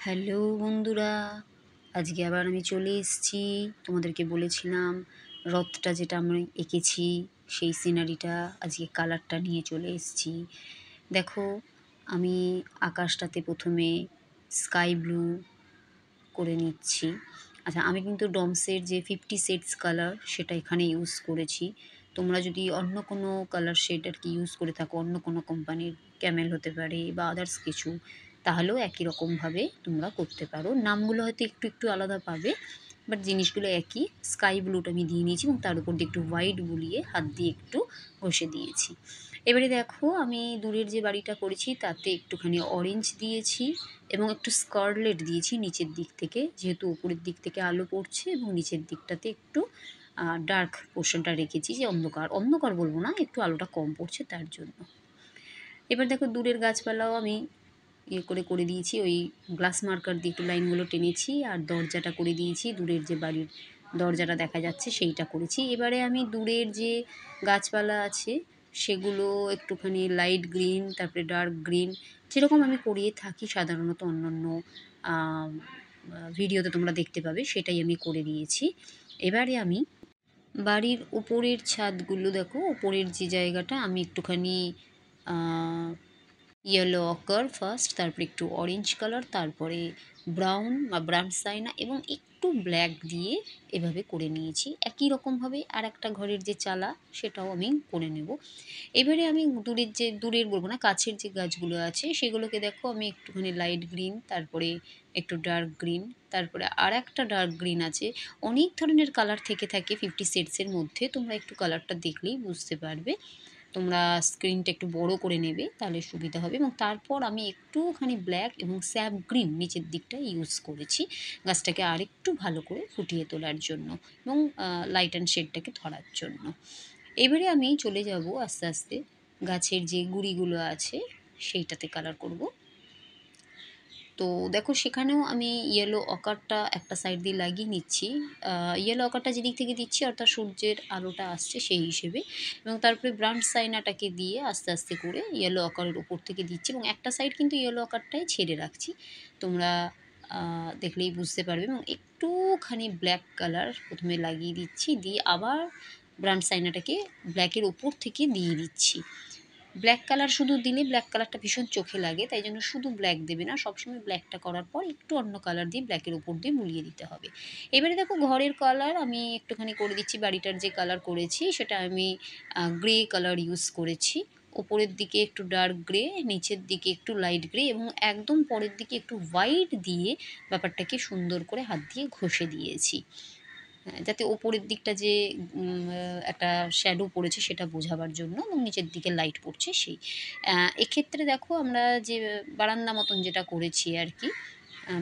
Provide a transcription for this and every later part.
Hello বন্ধুরা, আজকে আবার আমি চলে এসেছি। তোমাদেরকে বলেছিলাম রথটা যেটা আমরা এঁকেছি সেই সিনারিটা আজকে কালারটা নিয়ে চলে এসেছি। দেখো, আমি আকাশটাতে প্রথমে স্কাই ব্লু করে নিচ্ছি। আচ্ছা, আমি কিন্তু ডমসের যে 50 শেডস কালার সেটা এখানে ইউজ করেছি। তোমরা যদি অন্য কোনো কালার শেড আর কি ইউজ করে থাকো, অন্য কোনো কোম্পানির, ক্যামেল হতে পারে বা আদার্স কিছু, তাহলেও একই রকমভাবে তোমরা করতে পারো। নামগুলো হয়তো একটু একটু আলাদা পাবে, বাট জিনিসগুলো একই। স্কাই ব্লুটা আমি দিয়ে নিয়েছি এবং তার উপর দিয়ে একটু হোয়াইট বুলিয়ে হাত দিয়ে একটু ঘষে দিয়েছি। এবারে দেখো, আমি দূরের যে বাড়িটা করেছি তাতে একটুখানি অরেঞ্জ দিয়েছি এবং একটু স্কারলেট দিয়েছি নিচের দিক থেকে, যেহেতু উপরের দিক থেকে আলো পড়ছে, এবং নিচের দিকটাতে একটু ডার্ক পোর্শনটা রেখেছি, যে অন্ধকার অন্ধকার বলবো না, একটু আলোটা কম পড়ছে তার জন্য। এবার দেখো, দূরের গাছপালাও আমি করে দিয়েছি, ওই গ্লাস মার্কার দিয়ে একটু লাইনগুলো টেনেছি, আর দরজাটা করে দিয়েছি, দূরের যে বাড়ির দরজাটা দেখা যাচ্ছে সেইটা করেছি। এবারে আমি দূরের যে গাছপালা আছে সেগুলো একটুখানি লাইট গ্রিন, তারপরে ডার্ক গ্রিন, যেরকম আমি করিয়ে থাকি সাধারণত অন্যান্য ভিডিওতে তোমরা দেখতে পাবে, সেটাই আমি করে দিয়েছি। এবারে আমি বাড়ির উপরের ছাদগুলো দেখো, উপরের যে জায়গাটা আমি একটুখানি ইয়েলো অকার ফার্স্ট, তারপরে একটু অরেঞ্জ কালার, তারপরে ব্রাউন বা ব্রাউনসাইনা এবং একটু ব্ল্যাক দিয়ে এভাবে করে নিয়েছি। একই রকমভাবে আর একটা ঘরের যে চালা সেটাও আমি করে নেব। এবারে আমি দূরের বলবো না, কাছের যে গাছগুলো আছে সেগুলোকে দেখো, আমি একটুখানি লাইট গ্রিন, তারপরে একটু ডার্ক গ্রিন, তারপরে আর একটা ডার্ক গ্রিন আছে। অনেক ধরনের কালার থেকে থাকে 50 শেডসের মধ্যে, তোমরা একটু কালারটা দেখলেই বুঝতে পারবে। তোমরা স্ক্রিনটা একটু বড় করে নেবে, তাহলে সুবিধা হবে। এবং তারপর আমি একটুখানি ব্ল্যাক এবং স্যাপ গ্রিন নিচের দিকটা ইউজ করেছি গাছটাকে আরেকটু ভালো করে ফুটিয়ে তোলার জন্য এবং লাইট অ্যান্ড শেডটাকে ধরার জন্য। এবারে আমি চলে যাব আস্তে আস্তে গাছের যে গুঁড়িগুলো আছে সেইটাতে কালার করব। তো দেখো, সেখানেও আমি ইয়েলো অকারটা একটা সাইড দিয়ে লাগিয়ে নিচ্ছি। ইয়েলো অকারটা যেদিক থেকে দিচ্ছি অর্থাৎ সূর্যের আলোটা আসছে সেই হিসেবে, এবং তারপরে ব্রাউন সাইনাটাকে দিয়ে আস্তে আস্তে করে ইয়েলো অকারের উপর থেকে দিচ্ছি, এবং একটা সাইড কিন্তু ইয়েলো অকারটাই ছেড়ে রাখছি। তোমরা দেখলেই বুঝতে পারবে। এবং একটুখানি ব্ল্যাক কালার প্রথমে লাগিয়ে দিচ্ছি, দিয়ে আবার ব্রাউন সাইনাটাকে ব্ল্যাকের ওপর থেকে দিয়ে দিচ্ছি। ব্ল্যাক কালার শুধু দিলে ব্ল্যাক কালারটা ভীষণ চোখে লাগে, তাই জন্য শুধু ব্ল্যাক দেবে না, সবসময় ব্ল্যাকটা করার পর একটু অন্য কালার দিয়ে ব্ল্যাকের উপর দিয়ে মুলিয়ে দিতে হবে। এবারে দেখো, ঘরের কালার আমি একটুখানি করে দিচ্ছি। বাড়িটার যে কালার করেছি সেটা আমি গ্রে কালার ইউজ করেছি। ওপরের দিকে একটু ডার্ক গ্রে, নিচের দিকে একটু লাইট গ্রে, এবং একদম পরের দিকে একটু হোয়াইট দিয়ে ব্যাপারটাকে সুন্দর করে হাত দিয়ে ঘষে দিয়েছি। হ্যাঁ, যাতে ওপরের দিকটা যে একটা শ্যাডো পড়েছে সেটা বোঝাবার জন্য, এবং নিচের দিকে লাইট পড়ছে সেই। এক্ষেত্রে দেখো, আমরা যে বারান্দা মতন যেটা করেছি আর কি,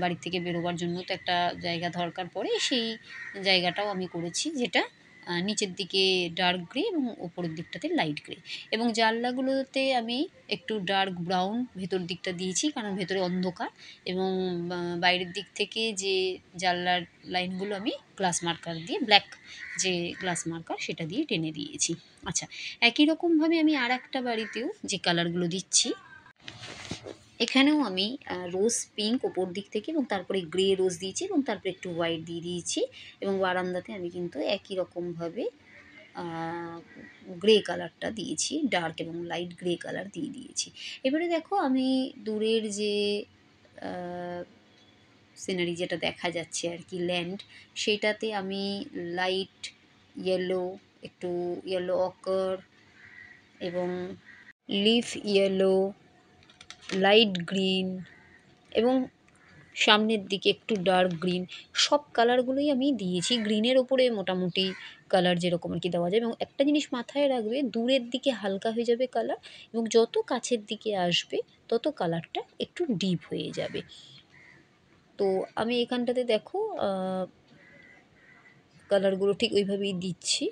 বাড়ির থেকে বেরোবার জন্য তো একটা জায়গা দরকার পড়ে, সেই জায়গাটাও আমি করেছি, যেটা নিচের দিকে ডার্ক গ্রে এবং ওপরের দিকটাতে লাইট গ্রে। এবং জানলাগুলোতে আমি একটু ডার্ক ব্রাউন ভেতর দিকটা দিয়েছি, কারণ ভেতরে অন্ধকার। এবং বাইরের দিক থেকে যে জানলার লাইনগুলো আমি গ্লাস মার্কার দিয়ে, ব্ল্যাক যে গ্লাস মার্কার সেটা দিয়ে টেনে দিয়েছি। আচ্ছা, একই রকমভাবে আমি আর একটা বাড়িতেও যে কালারগুলো দিচ্ছি, এখানেও আমি রোজ পিঙ্ক ওপর দিক থেকে, এবং তারপরে গ্রে রোজ দিয়েছি, এবং তারপরে একটু হোয়াইট দিয়ে দিয়েছি। এবং বারান্দাতে আমি কিন্তু একই রকমভাবে গ্রে কালারটা দিয়েছি, ডার্ক এবং লাইট গ্রে কালার দিয়ে দিয়েছি। এবারে দেখো, আমি দূরের যে সিনারি যেটা দেখা যাচ্ছে আর কি, ল্যান্ড, সেইটাতে আমি লাইট ইয়েলো, একটু ইয়েলো অকার এবং লিফ ইয়েলো, লাইট গ্রিন, এবং সামনের দিকে একটু ডার্ক গ্রিন, সব কালারগুলোই আমি দিয়েছি। গ্রিনের ওপরে মোটামুটি কালার যেরকম আর কি দেওয়া যায়। এবং একটা জিনিস মাথায় রাখবে, দূরের দিকে হালকা হয়ে যাবে কালার, এবং যত কাছের দিকে আসবে তত কালারটা একটু ডিপ হয়ে যাবে। তো আমি এখানটাতে দেখো কালারগুলো ঠিক ওইভাবেই দিচ্ছি,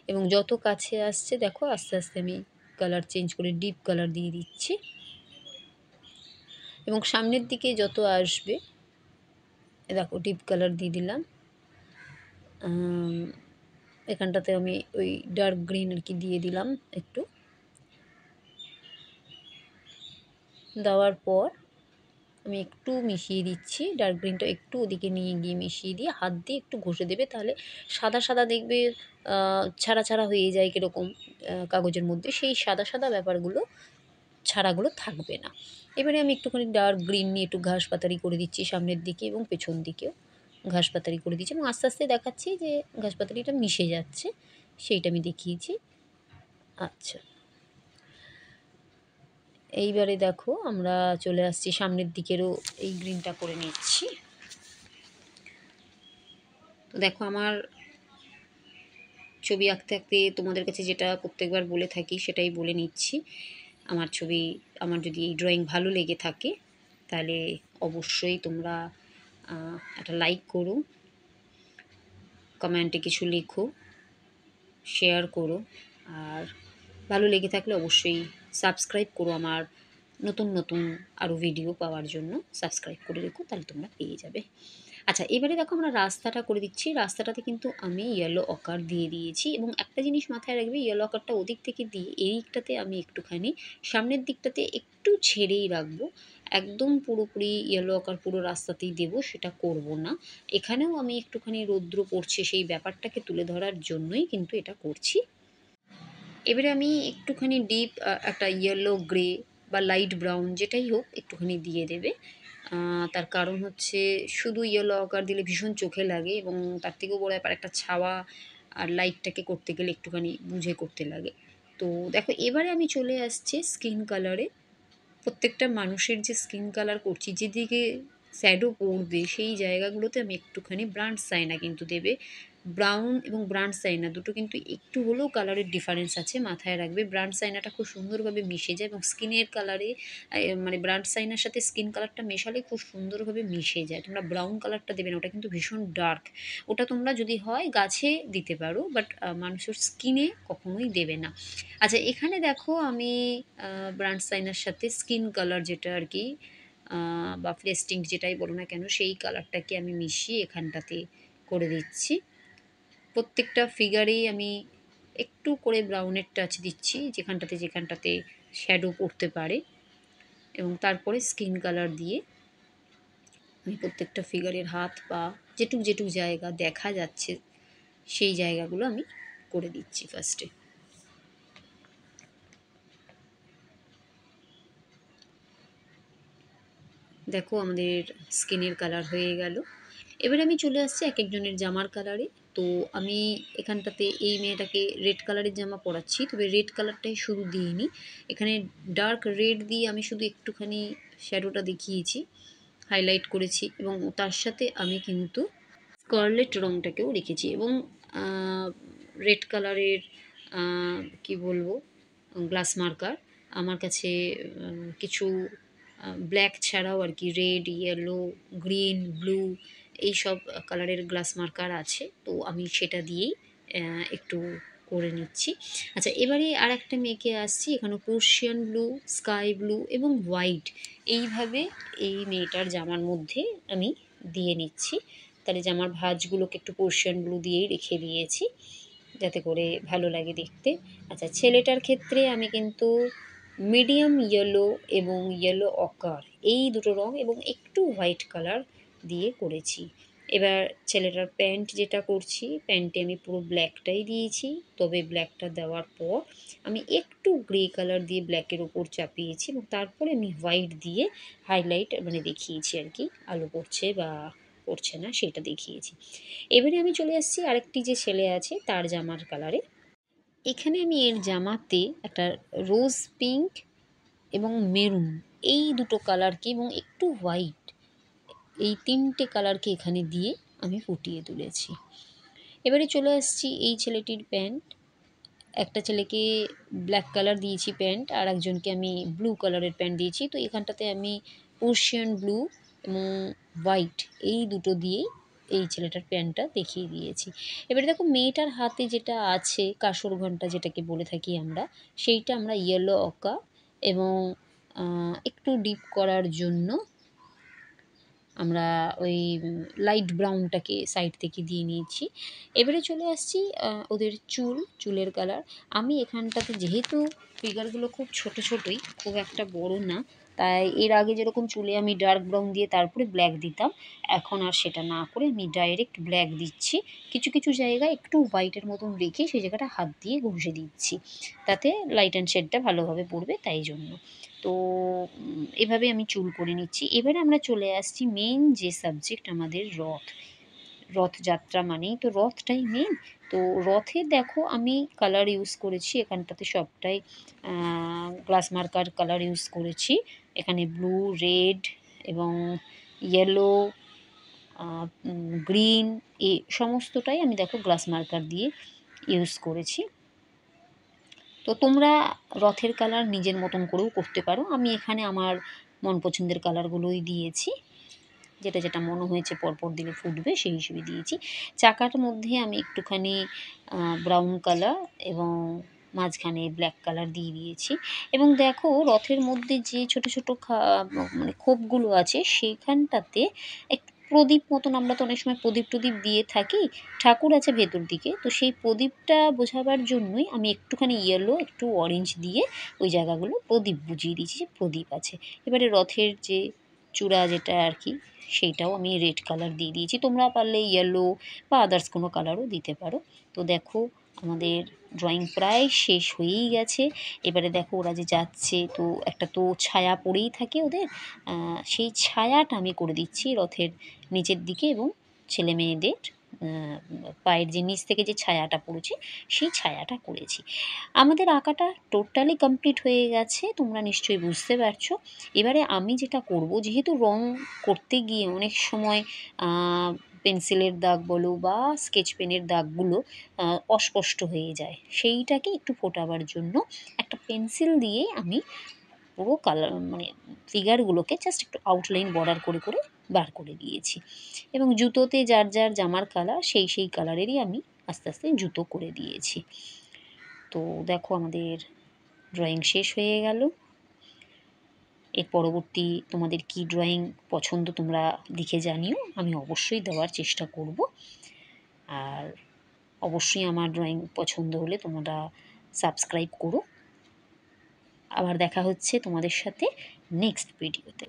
এবং যত কাছে আসছে দেখো আস্তে আস্তে আমি কালার চেঞ্জ করে ডিপ কালার দিয়ে দিচ্ছি, এবং সামনের দিকে যত আসবে দেখো ডিপ কালার দিয়ে দিলাম। এখানটাতে আমি ওই ডার্ক গ্রিন আর কি দিয়ে দিলাম একটু। দেওয়ার পর আমি একটু মিশিয়ে দিচ্ছি, ডার্ক গ্রিনটা একটু ওদিকে নিয়ে গিয়ে মিশিয়ে দিয়ে হাত দিয়ে একটু ঘষে দেবে, তাহলে সাদা সাদা দেখবে ছাড়া ছাড়া হয়ে যায় কীরকম কাগজের মধ্যে, সেই সাদা সাদা ব্যাপারগুলো ছাড়াগুলো থাকবে না। এবারে আমি একটুখানি ডার্ক গ্রিন নিয়ে একটু ঘাস পাতারি করে দিচ্ছি সামনের দিকে এবং পেছন দিকেও ঘাস পাতারি করে দিচ্ছি, এবং আস্তে আস্তে দেখাচ্ছি যে ঘাস পাতারিটা মিশে যাচ্ছে, সেইটা আমি দেখিয়েছি। আচ্ছা, এইবারে দেখো আমরা চলে আসছি সামনের দিকেরও এই গ্রিনটা করে নিচ্ছি। তো দেখো আমার ছবি আঁকতে আঁকতে তোমাদের কাছে যেটা প্রত্যেকবার বলে থাকি সেটাই বলে নিচ্ছি। আমার ছবি, আমার যদি এই ড্রয়িং ভালো লেগে থাকে তাহলে অবশ্যই তোমরা একটা লাইক করো, কমেন্টে কিছু লেখো, শেয়ার করো, আর ভালো লেগে থাকলে অবশ্যই সাবস্ক্রাইব করো। আমার নতুন নতুন আরও ভিডিও পাওয়ার জন্য সাবস্ক্রাইব করে রেখো, তাহলে তোমরা পেয়ে যাবে। আচ্ছা, এবারে দেখো আমরা রাস্তাটা করে দিচ্ছি। রাস্তাটাতে কিন্তু আমি ইয়েলো অকার দিয়ে দিয়েছি, এবং একটা জিনিস মাথায় রাখবে, ইয়েলো অকারটা ওদিক থেকে দিয়ে এই দিকটাতে আমি একটুখানি সামনের দিকটাতে একটু ছেড়েই রাখবো। একদম পুরোপুরি ইয়েলো অকার পুরো রাস্তাতেই দেবো সেটা করব না। এখানেও আমি একটুখানি রৌদ্র পড়ছে সেই ব্যাপারটাকে তুলে ধরার জন্যই কিন্তু এটা করছি। এবারে আমি একটুখানি ডিপ একটা ইয়েলো গ্রে বা লাইট ব্রাউন যেটাই হোক একটুখানি দিয়ে দেবে। তার কারণ হচ্ছে শুধু ইয়েলো অকার দিলে ভীষণ চোখে লাগে, এবং তার থেকেও বড় ব্যাপার একটা ছাওয়া আর লাইটটাকে করতে গেলে একটুখানি বুঝে করতে লাগে। তো দেখো এবারে আমি চলে আসছি স্কিন কালারে। প্রত্যেকটা মানুষের যে স্কিন কালার করছি, যেদিকে শ্যাডো পড়বে সেই জায়গাগুলোতে আমি একটুখানি ব্রান্ড সাইনা কিন্তু দেবে। ব্রাউন এবং ব্রান্ড সাইনা দুটো কিন্তু একটু হলেও কালারের ডিফারেন্স আছে, মাথায় রাখবে। ব্রান্ড সাইনাটা খুব সুন্দরভাবে মিশে যায় এবং স্কিনের কালারে মানে ব্রান্ড সাইনার সাথে স্কিন কালারটা মেশালে খুব সুন্দরভাবে মিশে যায়। তোমরা ব্রাউন কালারটা দেবে না, ওটা কিন্তু ভীষণ ডার্ক। ওটা তোমরা যদি হয় গাছে দিতে পারো, বাট মানুষের স্কিনে কখনোই দেবে না। আচ্ছা, এখানে দেখো আমি ব্রান্ড সাইনার সাথে স্কিন কালার যেটা আর কি বা ফেস টিন্ট যেটাই বলো না কেন, সেই কালারটাকে আমি মিশিয়ে এখানটাতে করে দিচ্ছি। প্রত্যেকটা ফিগারেই আমি একটু করে ব্রাউনের টাচ দিচ্ছি যেখানটাতে যেখানটাতে শ্যাডো পড়তে পারে, এবং তারপরে স্কিন কালার দিয়ে আমি প্রত্যেকটা ফিগারের হাত পা যেটুক যেটুক জায়গা দেখা যাচ্ছে সেই জায়গাগুলো আমি করে দিচ্ছি ফার্স্টে। দেখো আমাদের স্কিনের কালার হয়ে গেল। এবারে আমি চলে আসছি এক একজনের জামার কালারে। তো আমি এখানটাতে এই মেয়েটাকে রেড কালারের জামা পরাচ্ছি, তবে রেড কালারটাই শুধু দিইনি, এখানে ডার্ক রেড দিয়ে আমি শুধু একটুখানি শ্যাডোটা দেখিয়েছি, হাইলাইট করেছি, এবং তার সাথে আমি কিন্তু স্কারলেট রঙটাকেও রেখেছি, এবং রেড কালারের কি বলবো গ্লাস মার্কার আমার কাছে কিছু ব্ল্যাক ছাড়াও আর কি রেড, ইয়েলো, গ্রিন, ব্লু এইসব কালারের গ্লাস মার্কার আছে, তো আমি সেটা দিয়েই একটু করে নিচ্ছি। আচ্ছা, এবারে আর একটা মেয়েকে আসছি, এখানে পার্সিয়ান ব্লু, স্কাই ব্লু এবং হোয়াইট এইভাবে এই মেয়েটার জামার মধ্যে আমি দিয়ে নিচ্ছি। তাহলে জামার ভাঁজগুলোকে একটু পার্সিয়ান ব্লু দিয়েই রেখে দিয়েছি যাতে করে ভালো লাগে দেখতে। আচ্ছা, ছেলেটার ক্ষেত্রে আমি কিন্তু মিডিয়াম ইয়েলো এবং ইয়েলো অকার এই দুটো রঙ এবং একটু হোয়াইট কালার দিয়ে করেছি। এবার ছেলেটার প্যান্ট যেটা করছি, প্যান্টে আমি পুরো ব্ল্যাকটাই দিয়েছি, তবে ব্ল্যাকটা দেওয়ার পর আমি একটু গ্রে কালার দিয়ে ব্ল্যাকের ওপর চাপিয়েছি, এবং তারপরে আমি হোয়াইট দিয়ে হাইলাইট মানে দেখিয়েছি আর কি, আলো পড়ছে বা পড়ছে না সেটা দেখিয়েছি। এবারে আমি চলে আসছি আরেকটি যে ছেলে আছে তার জামার কালারে। এখানে আমি এর জামাতে একটা রোজ পিঙ্ক এবং মেরুন এই দুটো কালারকে এবং একটু হোয়াইট এই তিনটে কালারকে এখানে দিয়ে আমি ফুটিয়ে তুলেছি। এবারে চলে আসছি এই ছেলেটির প্যান্ট। একটা ছেলেকে ব্ল্যাক কালার দিয়েছি প্যান্ট, আর একজনকে আমি ব্লু কালারের প্যান্ট দিয়েছি। তো এখানটাতে আমি পার্সিয়ান ব্লু এবং হোয়াইট এই দুটো দিয়েই এই ছেলেটার প্যান্টটা দেখিয়ে দিয়েছি। এবারে দেখো মেয়েটার হাতে যেটা আছে কাঁসর ঘণ্টা যেটাকে বলে থাকি আমরা, সেইটা আমরা ইয়েলো অকা এবং একটু ডিপ করার জন্য আমরা ওই লাইট ব্রাউনটাকে সাইড থেকে দিয়ে নিয়েছি। এবারে চলে আসছি ওদের চুলের কালার। আমি এখানটাতে যেহেতু ফিগারগুলো খুব ছোটো ছোটোই, খুব একটা বড় না, তাই এর আগে যেরকম চুলে আমি ডার্ক ব্রাউন দিয়ে তারপরে ব্ল্যাক দিতাম, এখন আর সেটা না করে আমি ডাইরেক্ট ব্ল্যাক দিচ্ছি। কিছু কিছু জায়গায় একটু হোয়াইটের মতন রেখে সেই জায়গাটা হাত দিয়ে ঘষে দিচ্ছি, তাতে লাইট অ্যান্ড শেডটা ভালোভাবে পড়বে তাই জন্য। তো এভাবে আমি চুল করে নিচ্ছি। এবারে আমরা চলে আসছি মেইন যে সাবজেক্ট আমাদের রথযাত্রা মানেই তো রথটাই মেন। তো রথে দেখো আমি কালার ইউজ করেছি এখানটাতে সবটাই গ্লাস মার্কার কালার ইউজ করেছি। এখানে ব্লু, রেড এবং ইয়েলো, গ্রিন, এই সমস্তটাই আমি দেখো গ্লাস মার্কার দিয়ে ইউজ করেছি। তো তোমরা রথের কালার নিজের মতন করেও করতে পারো। আমি এখানে আমার মন পছন্দের কালারগুলোই দিয়েছি, যেটা যেটা মনে হয়েছে পরপর দিলে ফুটবে সেই হিসেবে দিয়েছি। চাকার মধ্যে আমি একটুখানি ব্রাউন কালার এবং মাঝখানে ব্ল্যাক কালার দিয়ে দিয়েছি। এবং দেখো রথের মধ্যে যে ছোট ছোট মানে খোপগুলো আছে সেখানটাতে একটু প্রদীপ মতন, আমরা তো অনেক সময় প্রদীপ টদীপ দিয়ে থাকি, ঠাকুর আছে ভেতর দিকে, তো সেই প্রদীপটা বোঝাবার জন্যই আমি একটুখানি ইয়েলো একটু অরেঞ্জ দিয়ে ওই জায়গাগুলো প্রদীপ বুঝিয়ে দিয়েছি যে প্রদীপ আছে। এবারে রথের যে চূড়া যেটা আর কি, সেইটাও আমি রেড কালার দিয়ে দিয়েছি। তোমরা পারলে ইয়েলো বা আদার্স কোনো কালারও দিতে পারো। তো দেখো আমাদের ড্রয়িং প্রায় শেষ হয়েই গেছে। এবারে দেখো ওরা যে যাচ্ছে, তো একটা তো ছায়া পড়েই থাকে ওদের, সেই ছায়াটা আমি করে দিচ্ছি রথের নিচের দিকে এবং ছেলে মেয়েদের পায়ের যে নিচ থেকে যে ছায়াটা পড়েছে সেই ছায়াটা করেছি। আমাদের আঁকাটা টোটালি কমপ্লিট হয়ে গেছে, তোমরা নিশ্চয়ই বুঝতে পারছো। এবারে আমি যেটা করব, যেহেতু রং করতে গিয়ে অনেক সময় পেন্সিলের দাগ বলো বা স্কেচ পেনের দাগগুলো অস্পষ্ট হয়ে যায়, সেইটাকে একটু ফোটাবার জন্য একটা পেন্সিল দিয়ে আমি পুরো কালার মানে ফিগারগুলোকে জাস্ট একটু আউটলাইন বর্ডার করে করে বার করে দিয়েছি। এবং জুতোতে যার যার জামার কালার সেই সেই কালারেরই আমি আস্তে আস্তে জুতো করে দিয়েছি। তো দেখো আমাদের ড্রয়িং শেষ হয়ে গেল। এর পরবর্তী তোমাদের কি ড্রয়িং পছন্দ তোমরা লিখে জানিও, আমি অবশ্যই দেওয়ার চেষ্টা করব। আর অবশ্যই আমার ড্রয়িং পছন্দ হলে তোমরা সাবস্ক্রাইব করো। আবার দেখা হচ্ছে তোমাদের সাথে নেক্সট ভিডিওতে।